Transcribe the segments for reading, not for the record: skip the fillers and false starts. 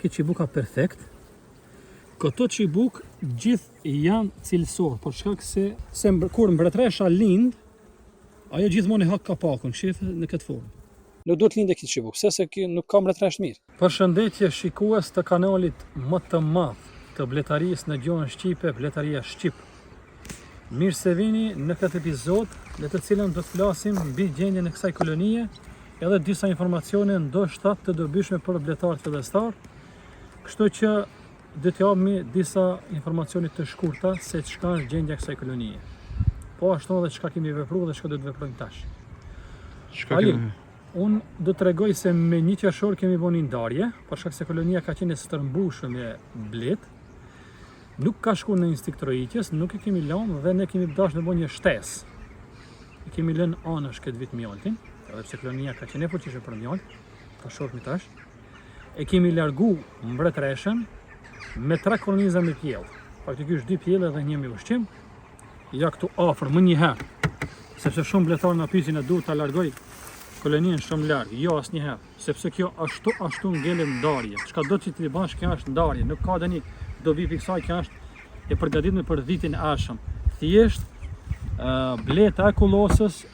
këtë qibuka perfekt. Këto qibuk gjithë janë cilësor, për shkak se kur mbretresha lind, ajo gjithmonë e hak kapakun, shifë në këtë formë. Nuk do të lindë këtë qibuk, se nuk ka mbretresh mirë. Përshëndetje shikues të kanalit më të madh të bletarisë në gjuhën shqipe, Bletaria Shqip. Mirë se vini në këtë epizod, në të cilën do të flasim mbi gjendjen e kësaj kolonie, edhe disa informacione ndoshta të dobyshme për bletarët fillestar. Kështu që do të japim disa informacione të shkurta se çka është gjendja e kësaj kolonie. Po ashtu edhe çka kemi vepruar dhe çka do të veprojmë tash. Unë do të tregoj se me 1 qershor kemi bënë një ndarje, për shkak se kolonia ka qenë stërmbushur me blet. Nuk ka shkuar në instinkt trojitjes, nuk e kemi lënë dhe ne kemi dashur të bëjmë një shtesë. E kemi lënë anësh këtë vit mjaltin, edhe pse kolonia ka qenë e fuqishme për mjalt, ta shohim tash. E kemi largu mbretreshën me 3 korniza me pjell. Faktikisht 2 pjellë dhe 1 me ushqim. Ja këtu afër më një herë, sepse shumë bletarë na pyesin a duhet ta largoj kolonien shumë larg. Jo, asnjëherë, sepse kjo ashtu ngelet ndarje. Çka do të ti bash, kjo është ndarje, nuk ka dani dobi pikë saj, kjo është e përgatitme për vitin e ardhshëm. Thjesht bleta e kullosës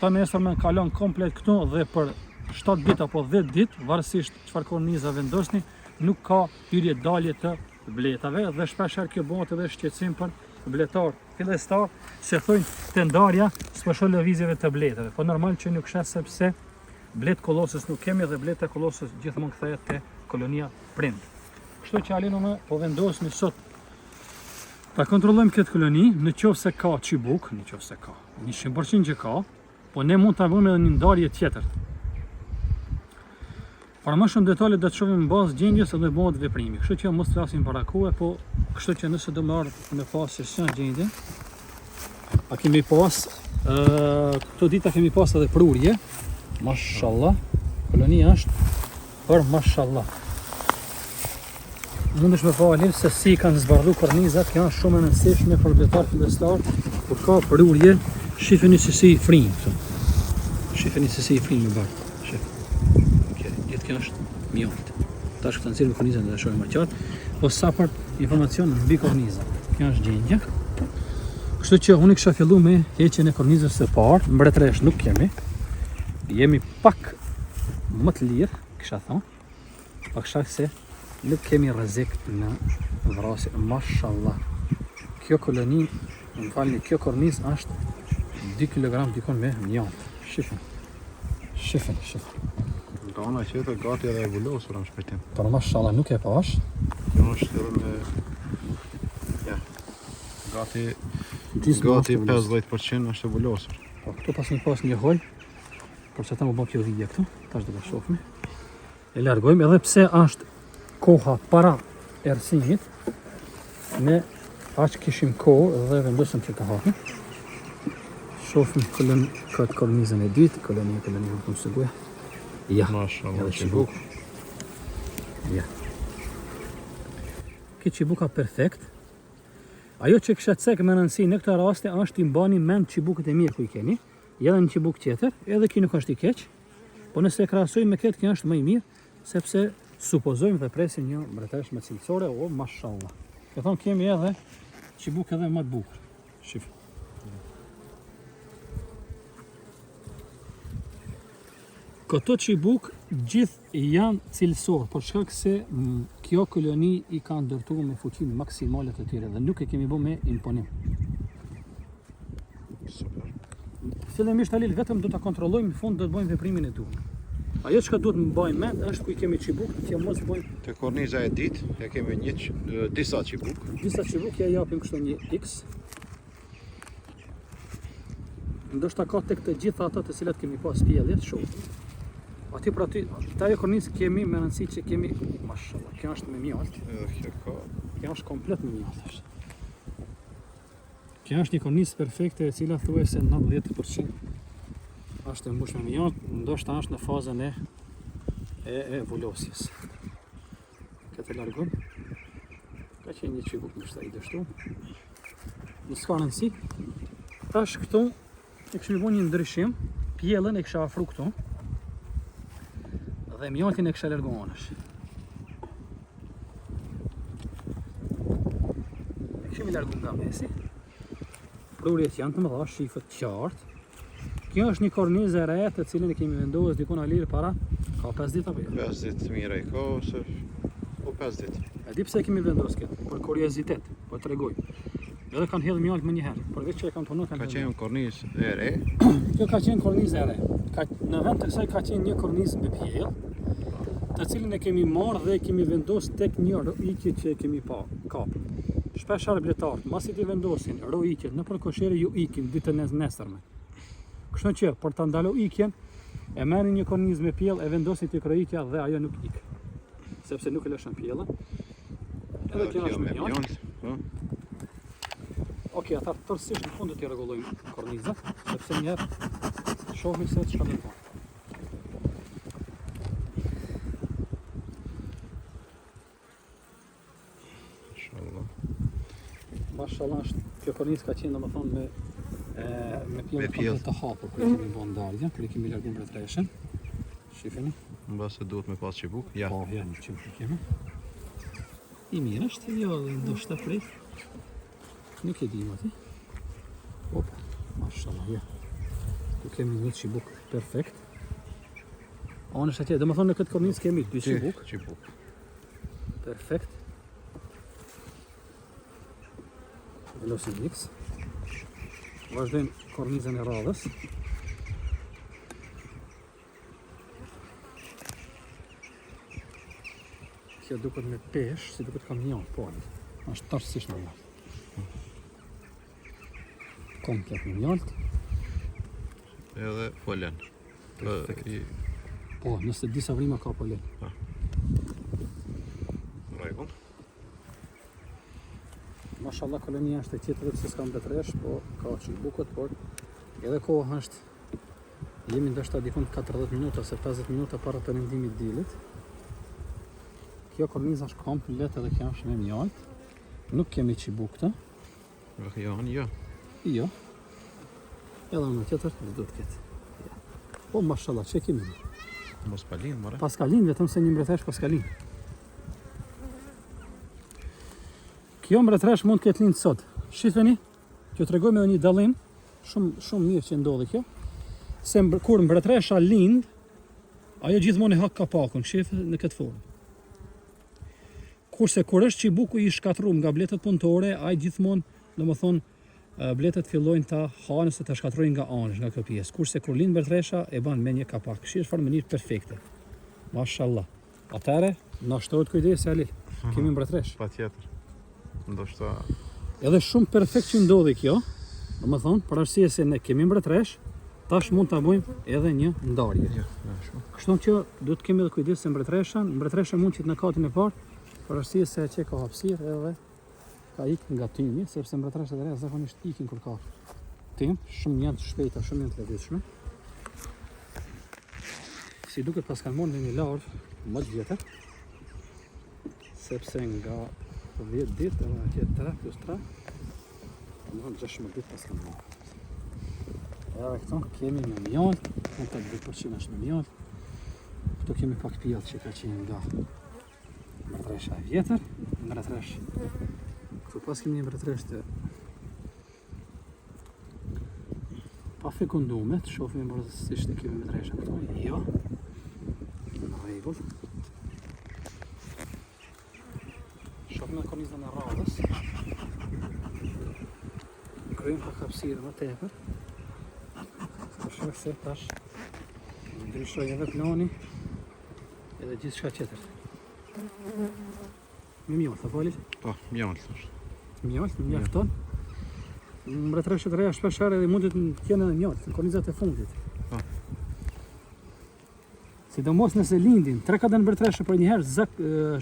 ta nesërmen kalon komplet këtu dhe për 7 ditë apo 10 ditë, varësisht çfarë korniza vendosni, nuk ka hyrje dalje të bletave dhe shpeshherë kjo bëhet edhe shqetësim për bletar fillestar, se thonë të ndarja s'po lëvizjeve të bletave. Po normal që nuk shes, sepse blet kollosës nuk kemi dhe bleta e kollosës gjithmonë kthehet te kolonia prind. Kështu që alinu po vendosmi sot ta kontrollojmë këtë koloni, në qoftë se ka qibuk, në qoftë se ka 100% që ka, po ne mund ta bëjmë edhe një ndarje tjetër. Para më shumë detale do të shohim në bazë gjendjes edhe bëhet veprimi. Kështu që mos flasim para kohe, po kështu që nëse do marr në pas se s'është gjendje. A kemi pas këto dita kemi pas edhe prurje. Mashallah. Kolonia është për mashallah. Mundesh me falë se si kanë zbardhu kornizat, që janë shumë e rëndësishme për bletar fillestar, kur ka prurje, shifeni se si i frin këtu. Shifeni se si i frin me bardh. Kjo është mjalt. Tash këtë nëzirë me kornizën dhe shohim më qartë, po sa për informacion mbi kornizën. Kjo është gjendja. Kështu që unë kisha fillu me heqjen e kornizës së parë, mbretresh nuk kemi. Jemi pak më të lirë, kisha thonë, pak shak se nuk kemi rrezik në vrasje. Mashallah. Kjo koloni, më falni, kjo kornizë është 2 kg dikon me mjalt. Shifën. Nga ana tjetër gati edhe e vulosur në shpejtim. Por mashallah nuk e pash. Kjo është edhe me gati 50% është e vulosur. Po këtu pas një hol, por që ta më bë kjo vidja këtu, tash do ta shohim. E largojmë edhe pse është koha para erësimit, ne aq kishim kohë dhe vendosëm që ta hapim. Shohim këtë kornizën e dytë, kolonia këtu së guja. Ja, mashallah, qibuk. Ja. Këtë qibuka perfekt. Ajo që kisha cek me rëndësi në këtë raste është i mbani mend qibukët e mirë ku i keni, edhe një qibuk tjetër, edhe ki nuk është i keq, po nëse krahasojmë me këtë, kjo është më i mirë, sepse supozojmë dhe presim një mbretëresh me cilësore, o mashallah. Këtë thonë kemi edhe qibuk edhe më të bukur. Shif. Këto qibuk gjithë janë cilësor, për shkak se kjo koloni i ka ndërtuar me fuqinë maksimale të tyre dhe nuk e kemi bërë me imponim. Super. Fillimisht Halil vetëm do ta kontrollojmë, në fund do të bëjmë veprimin e duhur. Ajo çka duhet të mbajmë mend është ku i kemi qibuk, që mos bëjmë. Te korniza e ditë, ja kemi disa qibuk. Disa qibuk ja japim kështu një X. Ndoshta ka tek të gjitha ato të cilat kemi pas pjellit, shoh. Aty për aty, ajo kornizë kemi me rëndësi që kemi, mashallah, kjo është me mjalt. Kjo është komplet me mjalt. Kjo është një kornizë perfekte e cila thuajse 90% është e mbushur me mjalt, ndoshta është në fazën e vulosjes. Këtë largom. Ka qenë një qibuk më shtaj dështu. Në s'ka rëndësi. Tash këtu e këshmi bo një ndryshim, pjellën e kësha afru këtu, dhe mjaltin e kësha largu anësh. kemi largu nga mesi. Prurjet janë të mëdha, shifët qartë. Kjo është një kornizë e re të cilën e kemi vendosur diku në lirë para ka 5 ditë apo jo? 5 ditë mira i ka ose po 5 ditë. E di pse e kemi vendosur këtë, për kuriozitet, po t'rregoj. Edhe kanë hedhur mjalt më një herë, përveç që e kam tonuar Ka qenë kornizë e re. Kjo ka qenë kornizë e re. Në vend të kësaj ka qenë një kornizë me pjell, të cilën e kemi marrë dhe e kemi vendosur tek një roikje që e kemi kapur. Shpeshherë bletarët, masi ti vendosin roikjet në përkohëshere ju ikin ditën e nesërme. Kështu që për ta ndaluar ikjen, e merrin një kornizë me pjell, e vendosin tek roikja dhe ajo nuk ik. Sepse nuk e lëshon pjellën. Edhe kjo është me mjalt. Okej, ata tërësisht në fund do t'i rregullojmë kornizat, sepse njerë shohim se çka do të bëjmë. Mashallah, kjo kornizë ka qenë domethënë me pjellë të hapur kur kemi bën ndarje, kur kemi larguar mbretëreshën. Shifeni. Mbase duhet me pas çibuk. Ja. Po, ja, një çibuk kemi. I mirë është, jo, ndoshta prit. Nuk e dim aty. Opa, mashallah, ja. Tu kemi një çibuk perfekt. Onë është atje, domethënë në këtë kornizë kemi 2 çibuk. Çibuk. Perfekt. Veloci mix. Vazhdojmë kornizën e radhës. Kjo duket me peshë, si duket ka mjalt, po. Është tërësisht me mjalt. Komplet me mjalt. Edhe polen. Po, nëse disa vrima ka polen. Rregull. Mashallah, kolonia është e tjetër se s'ka mbretëresh, po ka çibukët, por edhe koha është jemi ndoshta dikon 40 minuta ose 50 minuta para perëndimit dilit. Kjo kornizë është komplet edhe kjo është me mjalt. Nuk kemi çibuk këta. Jo. Jo. Edhe në tjetër do të ketë. Po mashallah, çe kemi. Mos palin, more. Paskalin, vetëm se një mbretëresh paskalin. Kjo mbretëresh mund të ketë lind sot. Shifeni, kjo tregoj me një dallim shumë mirë që ndodhi kjo. Se kur mbretëresha lind, ajo gjithmonë e hak kapakun, shif në këtë formë. Kurse kur është qibuku i shkatruar nga bletet punëtore, ai gjithmonë, domethënë, bletet fillojnë ta hanë ose ta shkatrojnë nga anësh, nga kjo pjesë. Kurse kur lind mbretëresha e bën me një kapak. Shihet në mënyrë perfekte. Mashallah. Atëre, na shtohet kujdes Ali. Kemi mbretëresh. Patjetër. Ndoshta edhe shumë perfekt që ndodhi kjo, domethënë, për arsye se ne kemi mbretëresh, tash mund ta bëjmë edhe një ndarje. Kështu që duhet të kemi edhe kujdes se mbretëresha mund që të në katin e parë, për arsye se që ka hapësirë edhe ka ikë nga tymi, sepse mbretëreshat e reja zakonisht ikin kur ka tym, shumë janë të shpejta, shumë janë të lëvizshme. Si duket pas kanë marrë një larvë më të vjetër, sepse nga 10 ditë edhe atje 3 plus 3, domethënë 16 ditë pas kanë marrë. Edhe këto kemi me mjalt, 82% është me mjalt. Këtu kemi pak pjellë që ka qenë nga mbretëresha e vjetër, mbretëresh. Këtu pas kemi një mbretëresh të pa fekundume, të shohim bërësisht e kemi mbretëresha këtu. Jo. Në rregull. Shohim në kornizën e radhës. Kryejmë pak hapësirë më tepër. Shkak se tash ndryshoj edhe plani edhe gjithçka tjetër. Me mjalt, apo Ali? po, mjalt është. Mjalt, mjafton. Mbretëreshat e reja shpeshherë edhe mund të kenë edhe mjalt në kornizat e fundit. Po. Sidomos nëse lindin 3-4 mbretëresha për një herë,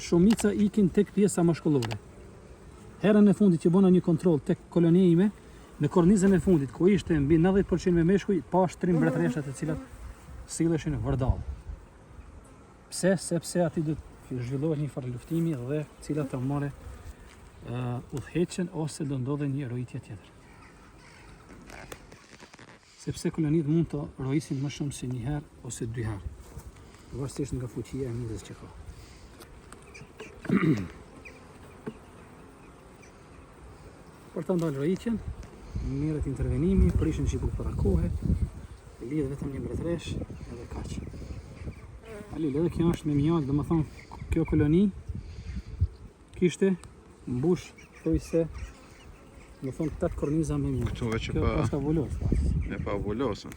shumica ikin tek pjesa mashkullore. Herën e fundit që bëna një kontroll tek kolonia ime, në kornizën e fundit, ku ishte mbi 90% me meshkuj, pash 3 mbretëresha të cilat silleshin vërdall. Pse? Sepse aty do të zhvillohet një farë luftimi dhe cilat të marrë udhëheqjen ose do ndodhe një rojitje tjetër. Sepse kolonitë mund të rojisin më shumë se një herë ose 2 herë, varësisht nga fuqia e mizës që ka. për ta ndalë rritjen, merret intervenimi, prishin çibuk para kohe, lidh vetëm një mbretresh edhe kaq. Ali, edhe kjo është me mjallë, domethënë kjo koloni kishte mbush thojse, më thonë 8 korniza me mjallë. Këtu veç Kjo pas ka vulosë. e pa vulosën.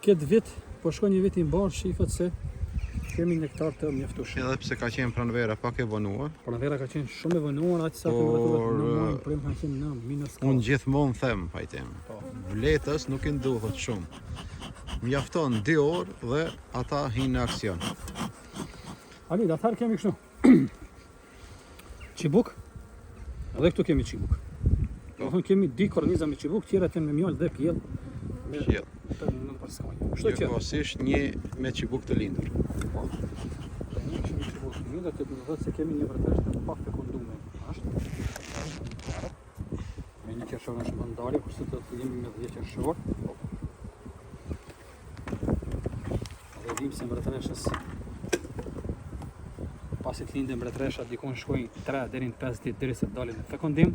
Këtë vit, po shkon një vit i mbarë, shifët se kemi nektar të mjaftueshëm. Edhe pse ka qenë pranvera pak e vonuar, Pranvera ka qenë shumë e vonuar, aq sa Por, temperatura në muajin prim kanë qenë në minus unë 4. gjithmonë them, pajtem, vletës nuk i nduhet shumë. Mjafton 2 orë dhe ata hinë në aksion. Ali, atëherë kemi kështu. Çibuk. Edhe këtu kemi çibuk. Do të thonë kemi 2 korniza me çibuk, tjerat janë me mjallë dhe pjell. Pjell. Në përskajnë. Kështu që Njëkohësisht një me çibuk të lindur. po. Ne kemi çibuk të mirë, të thotë se kemi një vërtetë të pak fekundume. Ashtu. Me një qershor është më ndarje, kurse do të jemi me 10 qershor. Dhe dim se mbretreshës pasi të lindë mbretresha dikon shkojnë 3 deri në 5 ditë derisa të dalin në fekundim.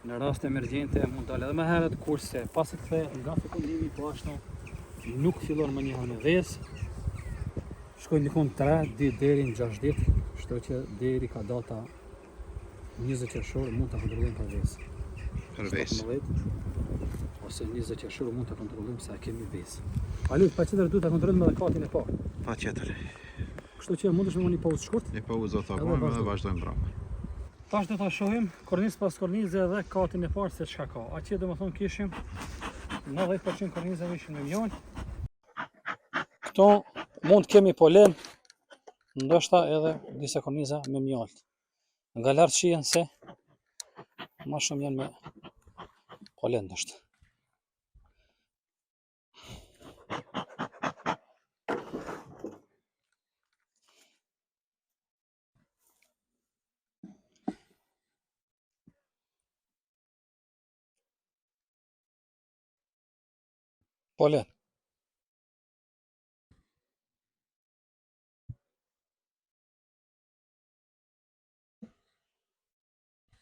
Në rast emergjente mund dalë edhe më herët, kurse pasi të kthehet nga fekundimi po ashtu nuk fillon më një hënëdhes. Shkojnë dikon 3 ditë deri në 6 ditë, kështu që deri ka data 20 qershor mund ta kontrollojmë për vezë. Për vesë. 17 ose 20 qershor mund ta kontrollojmë se a kemi vezë. Alut, patjetër duhet ta kontrollojmë edhe katin e parë. Pa qëtër. Kështu që mundesh me një pauzë shkurt. E pa u zotë akome dhe vazhdojmë brama. Tash do ta shohim kornizë pas kornize dhe katin e parë se çka ka. Atje domethënë kishim 90% kornizave ishin me mjallë. Këto mund kemi polen, ndoshta edhe disa korniza me mjallë. Nga lart shihen se më shumë janë me polen ndoshta. Polen.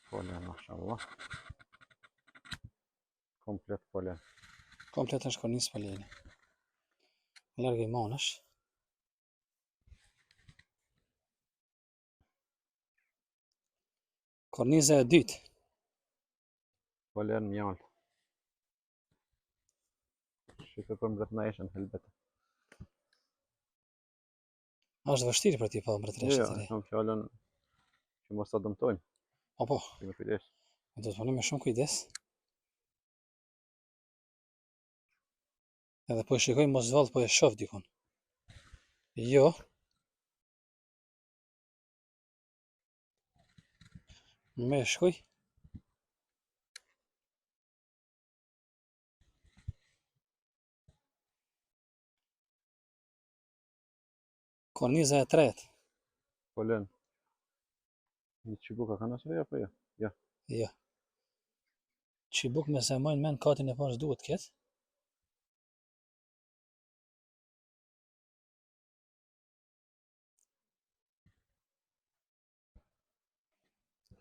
Polen, mashallah. Komplet polen. Komplet është kornizë poleni. Larg i manësh. Korniza e dytë. Polen mjallë. Shifë për mbretneshën, helbete. Është vështirë për ti pa mbretëreshë Jo, të re. kam fjallën që mos ta dëmtojnë. Po, Kemi kujdes. do të punim me shumë kujdes. Edhe po e shikoj mos vallë po e shoh dikun. Jo. Me shkoj. Korniza e tretë. Polen. Një qibuka kanë asë apo jo? Jo. Jo. Çibuk me se mojnë men katin e parë duhet ketë.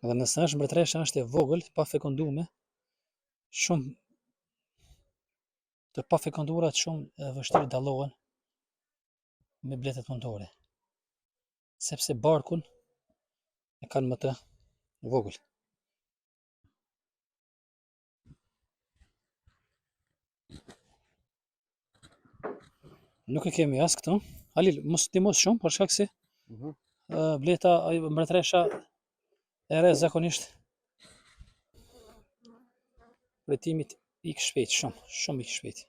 Dhe nëse është mbretëresha është e vogël, pa fekundume, shumë të pa fekundurat shumë e vështirë dallohen me bletet punëtore. Sepse barkun e kanë më të vogël. Nuk e kemi as këtu. Halil, mos timos shumë, për shkak se bleta mbretëresha e re zakonisht pretimit ik shpejt, shumë ik shpejt.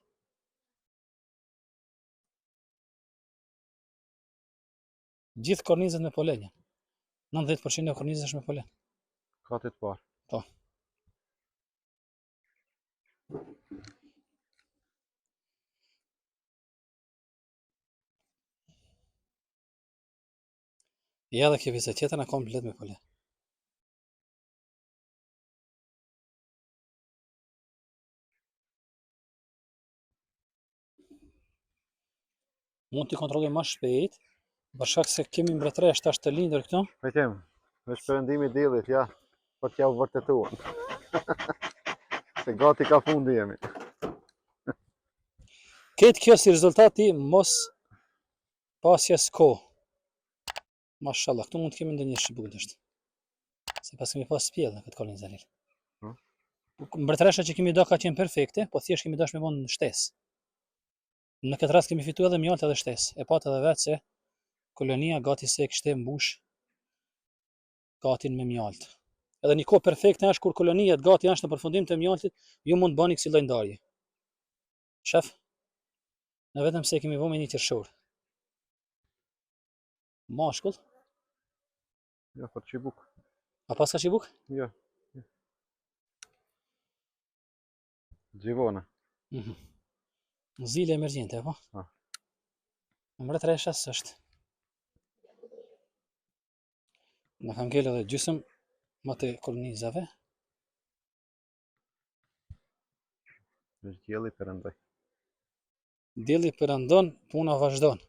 Gjithë kornizat me polen janë. 90% e kornizës është me polen. Katit parë. Po. Ja dhe kjo vizë tjetër në komplet me polen. Mund t'i kontrolloj më shpejt, për shkak se kemi mbretëresh tash të lindër këtu. Pajtem, Veç perëndimi I diellit, ja, për t'ja u vërtetuar. Se gati ka fundi jemi. Këtë kjo si rezultati mos pasjes kohë. Mashallah, këtu mund të kemi ndonjë shqipuk është. Se pas kemi pas pjellë në këtë kolin Zalil. Mbretëresha që kemi do ka qenë perfekte, po thjesht kemi dash me bon shtesë. Në këtë rast kemi fitu edhe mjalt edhe shtesë. E pat edhe vetë se kolonia gati se e kishte mbush gatin me mjalt. Edhe një kohë perfekte është kur kolonia gati është në përfundim të mjaltit, ju mund bani kësi lloj ndarje. Shef, në vetëm se kemi vënë me një qershor. Mashkull. Ja, për çibuk. A pas ka çibuk? Ja. Gjivona. Zile emergjente, po? Mbretëresha s'është. Në kam ngel edhe gjysëm më të kolonizave. Është dielli perëndoi. Dielli perëndon, puna vazhdon.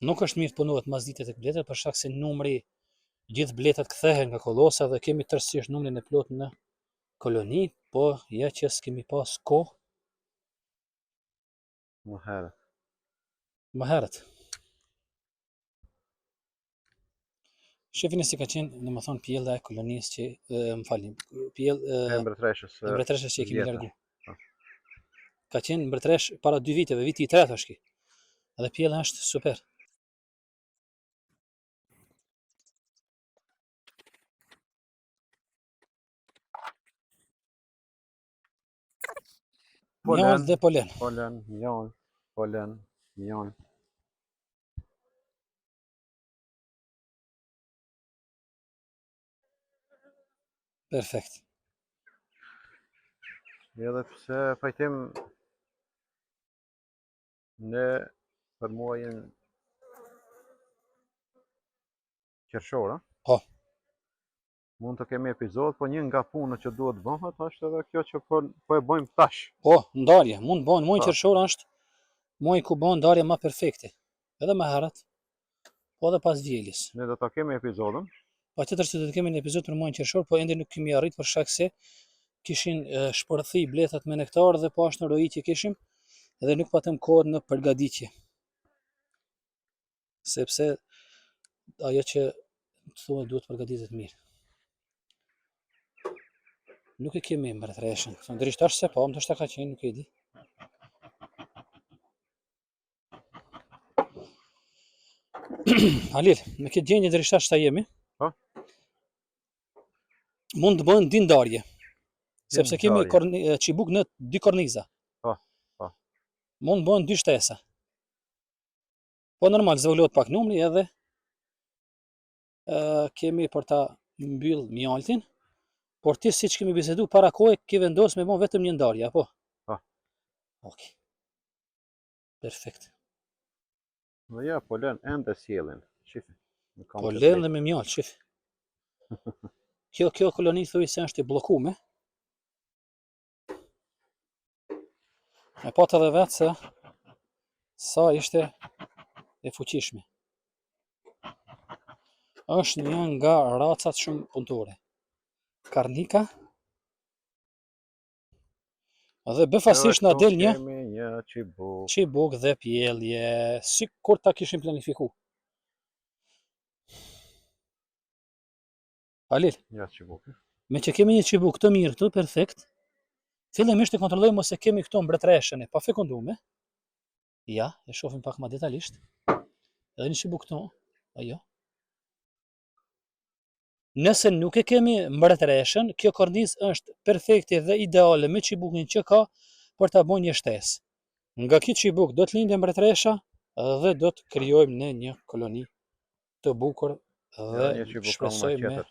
Nuk është mirë të punohet mas ditët e bletët për shkak se numri gjithë bletat kthehen nga kollosa dhe kemi tërësisht numrin e plot në koloni, po ja që s'kemi pas kohë Më herët. më herët. Shifini si ka qenë, domethënë pjella e kolonisë që më falni, pjellë E mbretëreshës. e mbretëreshës që e kemi vjetër. largu. Ka qenë mbretëresh para 2 viteve, viti I tretë është ky. Edhe pjella është super. Mjall dhe polen. Polen, mjall, polen, mjall. Perfekt. Edhe pse pajtim në për muajin qershor, Po. Mund të kemi epizod, po një nga punët që duhet bëhet është edhe kjo që po e bëjmë tash. Po, ndarje, mund bën muaj Po. qershor është muaj ku bën ndarje më perfekte. Edhe më herët, po edhe pas dielës. Ne do ta kemi epizodën. Patjetër se do të kemi një epizod për muajin qershor, po ende nuk kemi arrit për shkak se kishin shpërthy bletat me nektar dhe po ashtu në rojitje kishim dhe nuk patëm kohë në përgatitje. Sepse ajo që thuhet duhet përgatitet mirë. Nuk e kemi mbretëreshën. Ndryshe tash se po, ndoshta ka qenë, nuk e di. Halil, në këtë gjendje ndryshe tash sa jemi. Po. Mund të bëhen dindarje. Sepse kemi Dindarje. çibuk në 2 korniza. Po, po. Mund bëhen 2 shtesa. Po normal zvolohet pak numri edhe kemi për ta mbyll mjaltin. Por ti siç kemi bisedu para kohë ke vendos me bën vetëm një ndarje, apo? Po. Okej. Perfekt. Dhe ja, polen ende sjellin. Shifi. Polen dhe me mjalt, shif. Kjo koloni thuaj se është e bllokuar. E pat edhe vetë se sa ishte e fuqishme. Është një nga racat shumë punëtore. Karnika. Dhe befasisht na del një çibuk dhe pjellje, sikur ta kishim planifikuar. Halil. Ja çibuk. Me që kemi një çibuk të mirë këtu, perfekt. Fillimisht e kontrollojmë ose kemi këto mbretëreshën e pa fekunduar. Ja, e shohim pak më detajisht. Edhe një çibuk këtu, ajo. Nëse nuk e kemi mbretëreshën, kjo kornizë është perfekte dhe ideale me çibukin që ka për ta bënë një shtesë. Nga ky çibuk do të lindë mbretëresha dhe do të krijojmë ne një koloni të bukur dhe shpresojmë.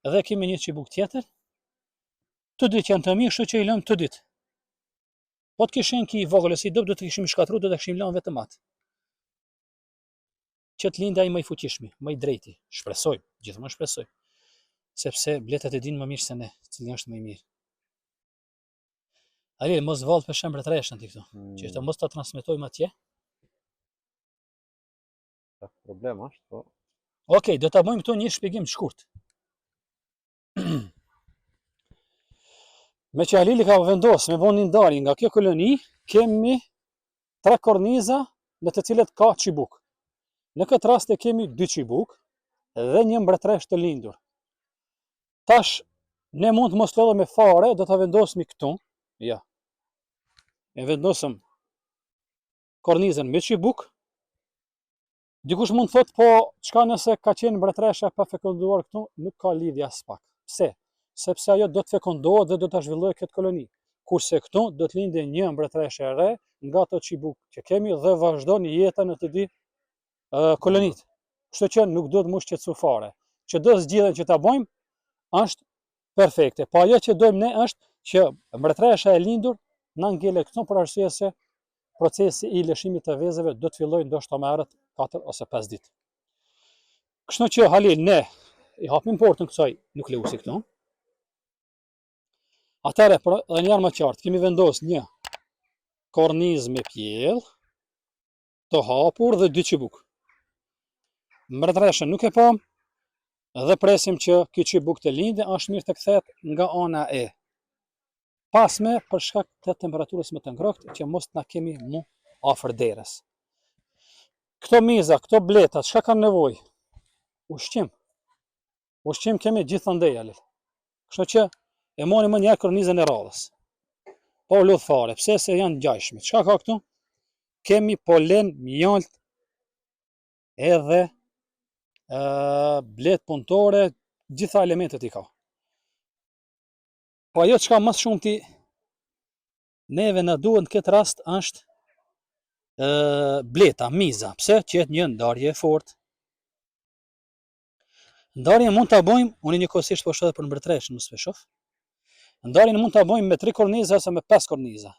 Edhe kemi një çibuk tjetër. Të dy janë të mirë, kështu që I lëm të dytë. Po të kishin ki I vogël ose I dobët do të kishim shkatruar, do ta kishim lënë vetëm atë. Që të lindë ai më I fuqishmi, më I drejti. Shpresojmë, gjithmonë shpresojmë. Sepse bletat e dinë më mirë se ne, cili është më I mirë. Ai mos vallë për shemb mbretëreshën ti këtu, që të mos ta transmetojmë atje. Problem është, po Okej, do ta bëjmë këtu një shpjegim të shkurt. Me që Halili ka vendosur me bënë një ndarje nga kjo koloni, kemi 3 korniza në të cilët ka çibuk. Në këtë rast e kemi 2 çibuk dhe një mbretëresh të lindur. Tash ne mund të mos lodhemi fare, do ta vendosmi këtu. Ja. E vendosëm kornizën me çibuk. Dikush mund të thotë, po çka nëse ka qenë mbretëresha pa fekunduar këtu, nuk ka lidhje as pak. Pse? Sepse ajo do të fekundohet dhe do ta zhvillojë këtë koloni. Kurse këtu do të lindë një mbretëreshe e re nga ato çibuk që kemi dhe vazhdon jeta në të dy kolonitë. Kështu që nuk duhet më shqetësu fare. Që do zgjidhen që ta bëjmë është perfekte. Po ajo që dojmë ne është që mbretëresha e lindur na ngele këtu për arsye se procesi i lëshimit të vezëve do të fillojë ndoshta më herët 4 ose 5 ditë. Kështu që Halil, ne i hapim portën kësaj nukleusi këtu. Atëherë, për edhe një herë më qartë, kemi vendosur një kornizë me pjell të hapur dhe 2 çibuk. Mbretëreshën nuk e pam dhe presim që ky çibuk të lindë, është mirë të kthehet nga ana e pasme për shkak të temperaturës më të ngrohtë që mos na kemi mu afër derës. Këto miza, këto bleta, çka kanë nevojë? Ushqim. Ushqim kemi gjithandej Halil. Kështu që e moni më një kornizën e radhës. Po lodh fare, pse se janë ngjajshme. Çka ka këtu? Kemi polen, mjalt, edhe blet punëtore, gjitha elementet i ka. Po ajo çka më shumti neve na duhet në këtë rast është bleta, miza. Pse? Që jetë një ndarje e fortë. Ndarjen mund ta bëjmë, unë njëkohësisht po shoh edhe për mbretëreshën, mos e shoh. Ndarjen mund ta bëjmë me 3 korniza ose me 5 korniza.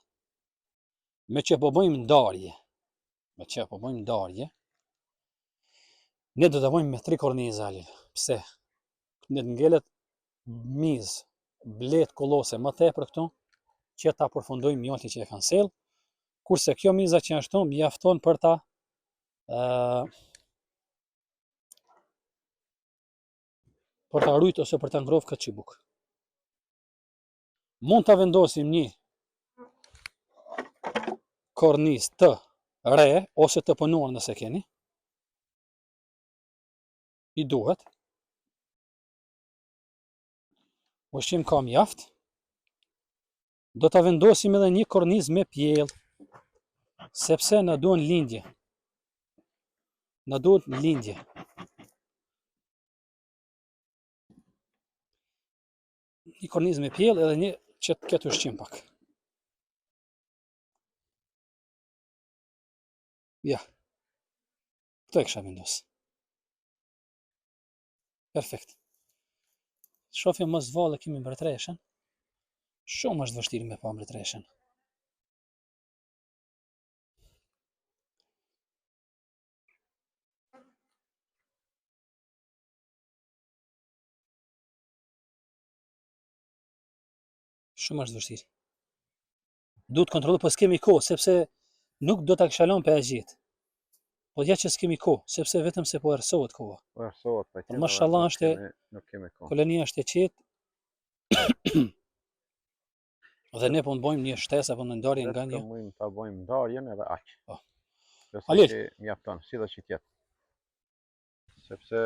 Me që po bëjmë ndarje. Ne do ta bëjmë me 3 korniza Halil. Pse? Ne të ngelet mizë, blet kollose më tepër këtu, që ta përfundojmë mjaltin që e kanë sjell. Kurse kjo miza që ashtu mjafton për ta rujt ose për ta ngrohur këtë çibuk. Mund ta vendosim një kornizë të re ose të punuar nëse keni. I duhet. Ushqim ka mjaft. Do ta vendosim edhe një kornizë me pjell, sepse na duhen lindje. Një kornizë me pjell edhe një që të ketë ushqim pak. Ja. Këto e kisha vendosur. Perfekt. Shofim mos vallë kemi mbretëreshën. Shumë është vështirë me pa mbretëreshën. Shumë është vështirë. Duhet kontrollu, po s'kemi kohë, sepse nuk do ta kisha lënë për gjithë. Po ja që s'kemi kohë, sepse vetëm se po erësohet koha. Po erësohet, po kemi. Mashallah është nuk kemi kohë. Kolonia është e qetë. Dhe ne po të bëjmë një shtesë apo në ndarje nga një. Ne ta bëjmë ndarjen edhe aq. Po. Halil, mjafton, sido që tjetë. Sepse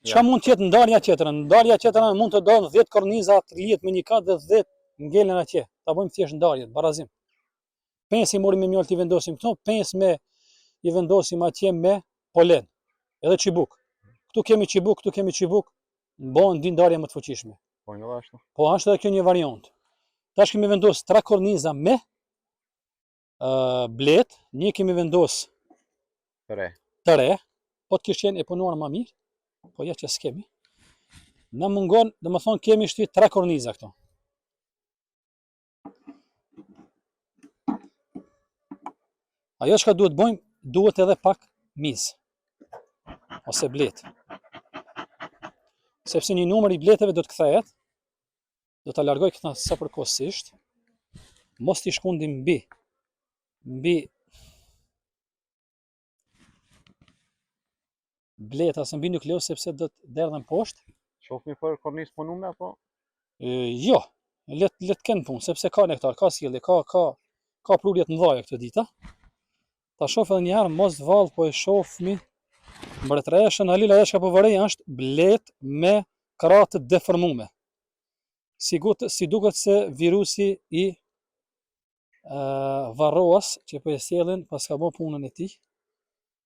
çka mund të jetë ndarja tjetër? Ndarja tjetër mund të donë 10 korniza të lihet me një kat dhe 10 ngelen atje. Ta bëjmë thjesht ndarjen, barazim. 5 i morim me mjalt i vendosim këtu, 5 me i vendosim atje me polen, edhe çibuk. Këtu kemi çibuk, bën dy ndarje më të fuqishme. Po jo ashtu. Po është edhe kjo një variant. Tash kemi vendos 3 korniza me blet, një kemi vendos të re, po të kishte qenë e punuar më mirë, po ja që s'kemi. Na mungon, domethënë kemi shty 3 korniza këtu. Ajo çka duhet bëjmë, duhet edhe pak mizë ose blet. Sepse një numër i bleteve do të kthehet, do ta largoj këta sapërkohësisht, mos t'i shkundim mbi bleta se mbi nukleus sepse do të derdhen poshtë. Shohni për kornisë punume apo? Jo, let kenë punë, sepse ka nektar, ka sjellje, ka prurje të mëdha këtë ditë. Ta shoh edhe një herë mos vallë, po e shohmi mbretreshën Halil, ajo çka po vërej është blet me krah të deformume. Si duket se virusi i varroas që po e sjellin pas ka bën punën e tij.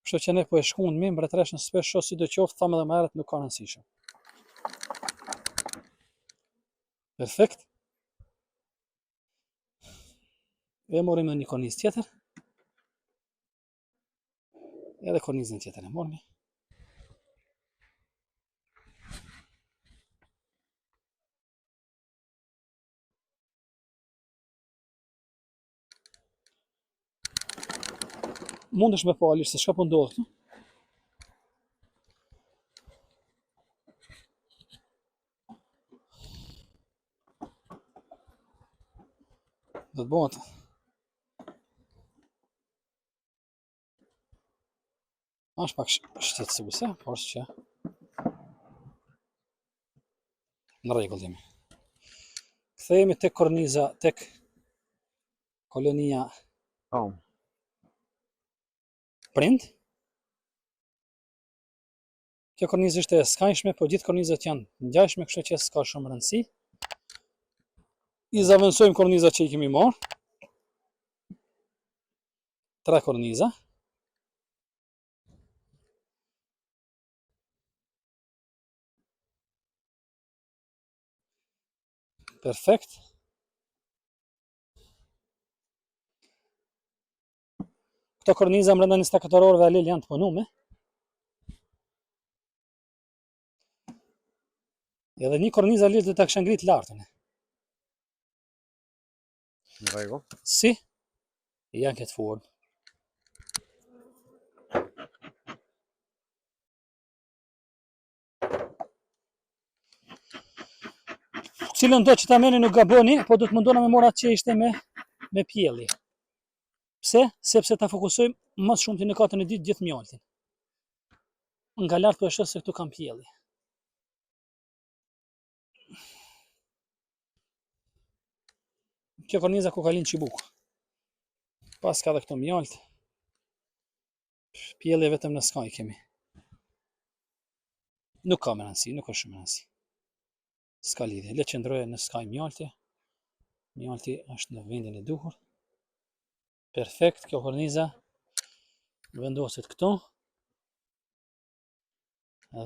Kështu që ne po e shkundmi mbretreshën shpesh, sidoqoftë thamë edhe më herët nuk ka rëndësishëm. Perfekt. E morim edhe një kornizë tjetër. Edhe kornizën tjetër e mormi. Mundesh me pa Alish se çka po ndodh këtu. Do të bëhet është pak shqetësuese, por që në rregull jemi. Kthehemi tek korniza, tek kolonia prind. Kjo kornizë është e skajshme, po gjithë kornizat janë ngjashme, kështu që s'ka shumë rëndësi. I zavendësojmë kornizat që i kemi marrë. 3 korniza. Perfekt. Këto korniza brenda 24 orëve Halil janë të punume. Edhe një kornizë Halil do ta kisha ngrit lartën. Në rregull. Si? Janë këtë formë. Cilën do që ta merrni nuk gaboni, po do të mundona me marr atë që ishte me pjelli. Pse? Sepse ta fokusojmë më shumë në katën e ditë gjithë mjaltin. Nga lart po e shoh se këtu kam pjelli. Kjo korniza ku ka lind çibuk. Pas ka dhe këto mjalt. Pjelli vetëm në skaj kemi. Nuk ka më rëndësi, nuk ka shumë rëndësi. S'ka lidhje, le të qëndroje në skaj mjalti. Mjalti është në vendin e duhur. Perfekt, kjo korniza vendoset këtu.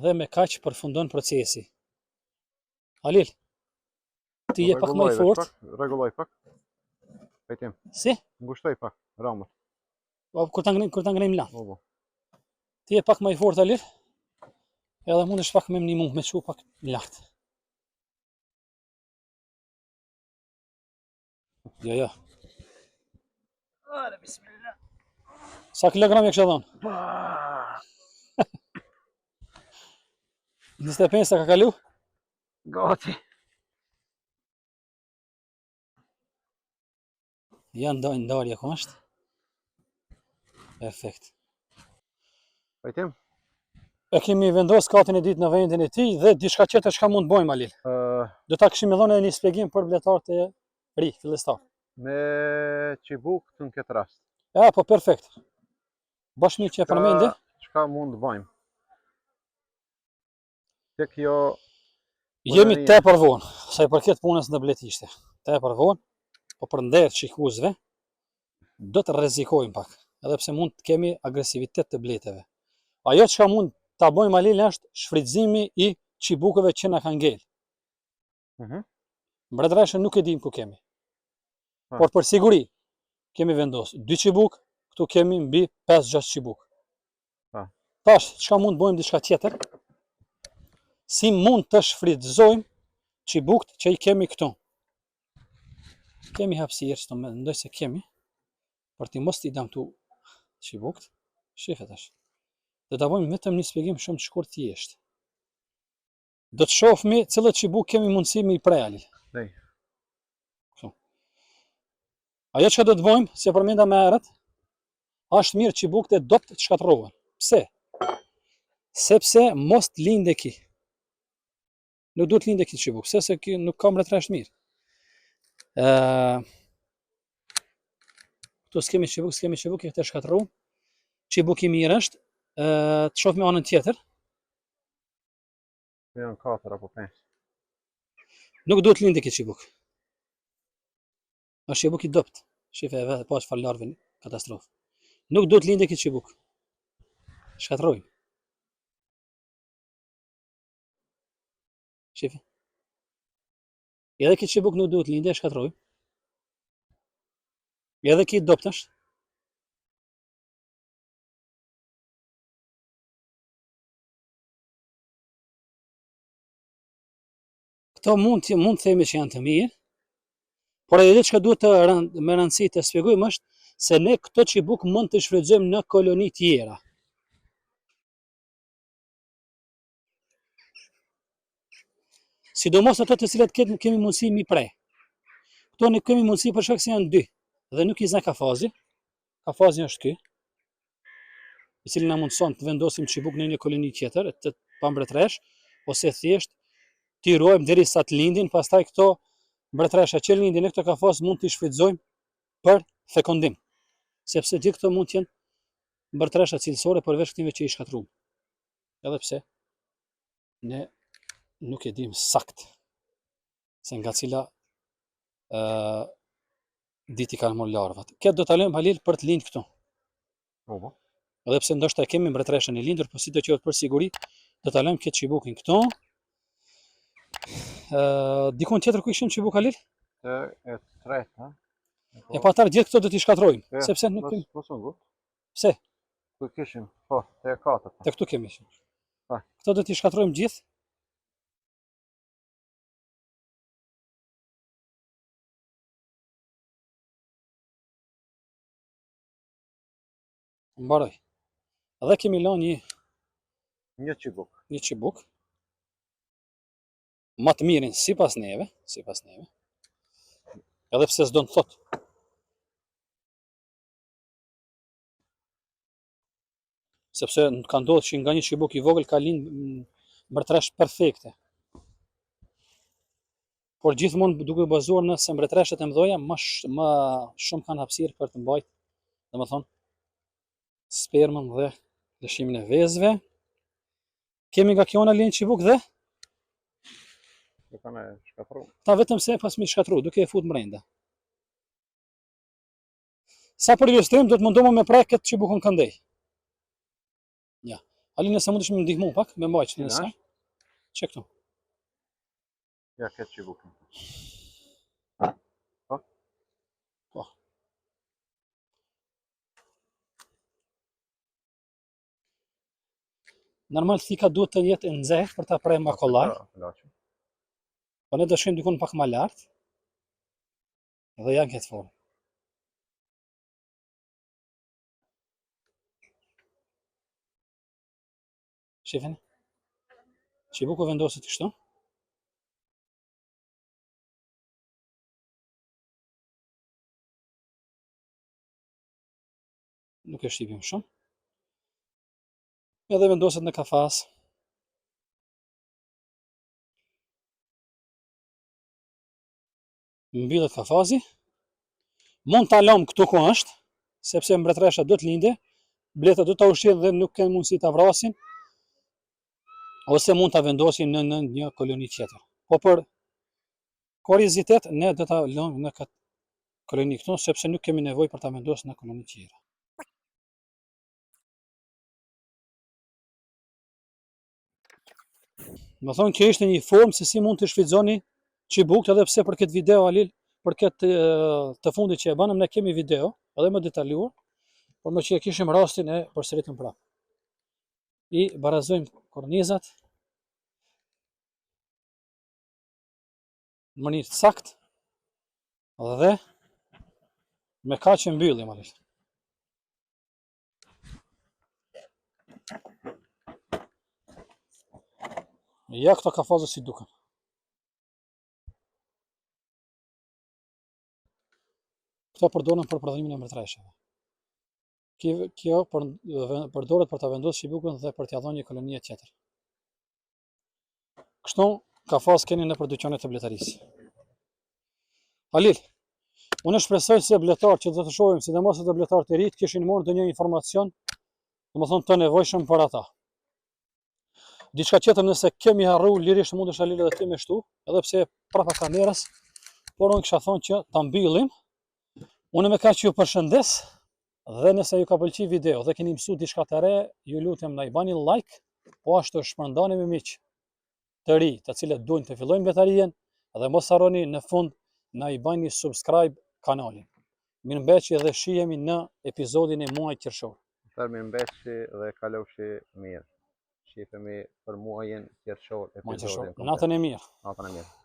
Dhe me kaq përfundon procesi. Halil, ti je pak më i fortë. Rregulloj pak. Pejtim. Si? Ngushtoj pak ramën. Kur ta ngrejmë lart. Po. Ti je pak më i fortë Halil. Edhe mundesh pak me mnimu me çu pak lart. Jo. Ore, bismillah. Sa kilogram e kisha dhënë? 25 ka kalu? Gati. Janë ndarje ku është? Perfekt. Pejtim? E kemi vendos katën e ditë në vendin e tij dhe diçka tjetër çka mund të bëjmë Halil. Do ta kishim dhënë një shpjegim për bletarët e ri, fillestar. Me çibuk në këtë rast. Ja, po perfekt. Bashmi që e përmendi. Çka mund të bëjmë? Tek jo jemi tepër vonë, sa i përket punës në blet ishte. Tepër vonë, po për nder shikuesve do të rrezikojmë pak, edhe pse mund të kemi agresivitet të bleteve. Ajo çka mund ta bëjmë Halil është shfrytëzimi i çibukëve që na kanë ngel. Mbretëreshën nuk e dim ku kemi. Por për siguri kemi vendosur 2 çibuk, këtu kemi mbi 5-6 çibuk. Tash, çka mund të bëjmë diçka tjetër? Si mund të shfrytëzojmë çibukët që i kemi këtu? Kemi hapësirë, që të mendoj se kemi, për ti mos t'i damtu çibukët. Shifet tash. Do ta bëjmë vetëm një shpjegim shumë të shkurt thjesht. Do të shohmi cilët çibuk kemi mundësi me i prej Halil. Ajo që do të bëjmë, se përmenda më herët, është mirë çibukët e dot të shkatërrohen. Pse? sepse mos të linde ki. Nuk duhet linde ki çibuk, se ky nuk ka mbretëresh mirë. Këtu s'kemi çibuk, këtë shkatërru. Çibuk i mirë është. Të shoh me anën tjetër. Janë 4 apo 5. Nuk duhet linde ki çibuk. Është çibuk i dopt. Shife vetë pas fal larvën, katastrofë. Nuk duhet linde ki çibuk. Shkatërrojmë. Shife. Edhe ki çibuk nuk duhet linde, shkatërrojmë. Edhe ki dopt është. Këto mund të themi që janë të mirë, por edhe çka duhet të me rëndësi të shpjegojmë është se ne këto çibuk mund të shfrytëzojmë në koloni tjera. Sidomos ato të cilat kemi mundësi mi pre. Këto ne kemi mundësi për shkak se janë dy dhe nuk i zna kafazi. Kafazi është ky, i cili na mundson të vendosim çibuk në një koloni tjetër, të pambretëresh, ose thjesht t'i ruajmë derisa të lindin, pastaj këto mbretëresha që lindin në këtë kafaz mund t'i shfrytëzojmë për fekondim, sepse gjithë këto mund të jenë mbretëresha cilësore përveç këtyre që i shkatërruam. Edhe pse ne nuk e dim sakt se nga cila ditë i kanë marrë larvat. Këtë do ta lëmë Halil për të lind këtu. Po. Edhe pse ndoshta e kemi mbretëreshën e lindur, por sidoqoftë për siguri do ta lëmë këtë çibukin këtu. Dikon tjetër ku ishin çibuk Halil? E tretë, ha? E pa atar gjithë këto do t'i shkatrojmë, sepse nuk kemi. Po son gut. Pse? Ku kishim? Po, te 4. Te këtu kemi. Pa. Këto do t'i shkatrojmë gjithë. Mbaroj. Edhe kemi lënë Një çibuk. Më të mirin sipas neve. Edhe pse s'do të thot. Sepse ka ndodhur që nga një çibuk i vogël ka lind mbretëresh perfekte. Por gjithmonë duke bazuar nëse mbretëreshat e mëdha më shumë kanë hapësirë për të mbajtur, domethënë, spermën dhe lëshimin e vezëve. Kemi nga kjo lind çibuk dhe Do kanë shkatërru. ta vetëm se pas mi shkatërru, duke e fut brenda. Sa për ilustrim do të mundohem me prek këtë çibukun këndej. Ja. Ali nëse mundesh më ndihmu pak me mbajtjen e saj. Çe këtu. Ja këtë çibukun. Po. Normal thika duhet të jetë e nxehtë për ta prerë më kollaj. Po ne do shkojmë dikun pak më lart. Dhe ja këtë formë. Shifeni? Çibuku vendoset kështu. Nuk e shqipim shumë. Edhe vendoset në kafas. Mbyllet kafazi. Mund ta lëm këtu ku është, sepse mbretëresha do të linde, bleta do ta ushqejnë dhe nuk kanë mundësi ta vrasin. Ose mund ta vendosin në një koloni tjetër. Po për kuriozitet ne do ta lëmë në këtë koloni këtu, sepse nuk kemi nevojë për ta vendosur në koloni tjera. Më thonë që ishte një formë se si mund të shfrytëzoni çibuk, edhe pse për këtë video Halil, për këtë të fundit që e banëm, ne kemi video, edhe më detajuar, por më që e kishim rastin e përsëritim prapë. I barazojmë kornizat në mënyrë të saktë dhe me kaq që mbyllim Halil. Ja këto kafazë si duken. Këto përdoren për prodhimin e mbretëreshave. Kjo përdoret për ta vendosur Shqipukun dhe për t'ia dhënë një koloni tjetër. Kështu ka fas keni në dyqanet e bletarisë. Halil, unë shpresoj se bletarët që do të shohim, sidomos ato bletarë të rinj, kishin marrë ndonjë informacion, domethënë të nevojshëm për ata. Diçka tjetër nëse kemi harru, lirisht mundesh Halil edhe ti me shtu, edhe pse prapa kamerës, por unë kisha thonë që ta mbyllim. Unë me kaq ju përshëndes. Dhe nëse ju ka pëlqyer video dhe keni mësuar diçka të re, ju lutem na i bani like, po ashtu shpërndani me miq të ri, të cilët duan të fillojnë bletarinë, dhe mos harroni në fund na i bani subscribe kanalin. Mirëmbëjtje dhe shihemi në episodin e muajit qershor. Mirëmbëjtje dhe kalofshi mirë. Shihemi për muajin qershor episodin. Natën e mirë. Natën e mirë.